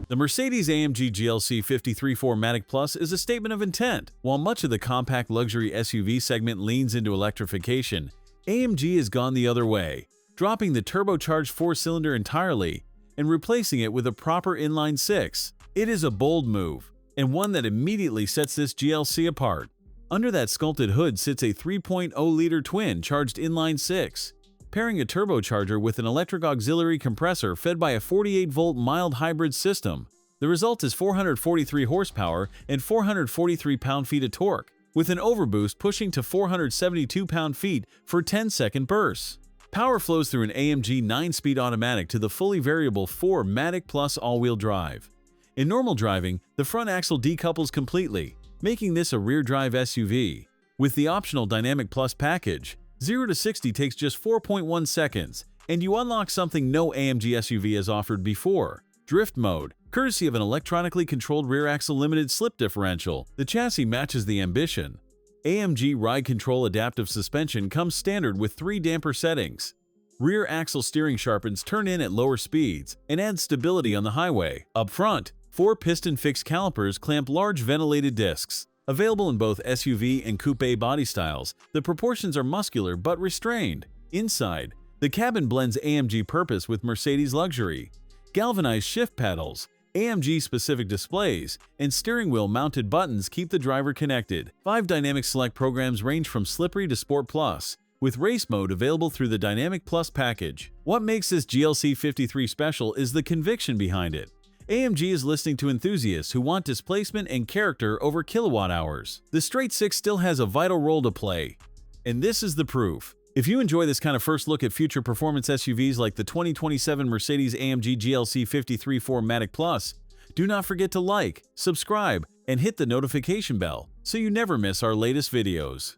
The Mercedes-AMG GLC 53.4 Plus is a statement of intent. While much of the compact luxury SUV segment leans into electrification, AMG has gone the other way, dropping the turbocharged four-cylinder entirely and replacing it with a proper inline-six. It is a bold move, and one that immediately sets this GLC apart. Under that sculpted hood sits a 3.0-liter twin-charged inline-six, pairing a turbocharger with an electric auxiliary compressor fed by a 48-volt mild hybrid system. The result is 443 horsepower and 443 pound-feet of torque, with an overboost pushing to 472 pound-feet for 10-second bursts. Power flows through an AMG 9-speed automatic to the fully variable 4MATIC Plus all-wheel drive. In normal driving, the front axle decouples completely, making this a rear-drive SUV. With the optional Dynamic Plus Package, 0 to 60 takes just 4.1 seconds, and you unlock something no AMG SUV has offered before: drift mode. Courtesy of an electronically controlled rear-axle limited slip differential, the chassis matches the ambition. AMG RIDE CONTROL adaptive suspension comes standard with 3 damper settings. Rear axle steering sharpens turn in at lower speeds and adds stability on the highway. Up front, 4 piston fixed calipers clamp large ventilated discs. Available in both SUV and Coupé body styles, the proportions are muscular but restrained. Inside, the cabin blends AMG purpose with Mercedes luxury. Galvanized shift paddles, AMG-specific displays, and steering wheel-mounted buttons keep the driver connected. 5 dynamic select programs range from Slippery to Sport Plus, with race mode available through the Dynamic Plus package. What makes this GLC 53 special is the conviction behind it. AMG is listening to enthusiasts who want displacement and character over kilowatt hours. The straight six still has a vital role to play, and this is the proof. If you enjoy this kind of first look at future performance SUVs like the 2027 Mercedes-AMG GLC 53.4 Plus, do not forget to like, subscribe, and hit the notification bell so you never miss our latest videos.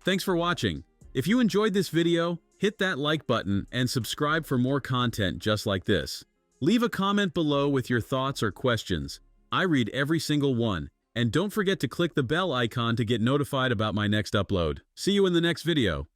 Thanks for watching. If you enjoyed this video, hit that like button and subscribe for more content just like this. Leave a comment below with your thoughts or questions. I read every single one. And don't forget to click the bell icon to get notified about my next upload. See you in the next video.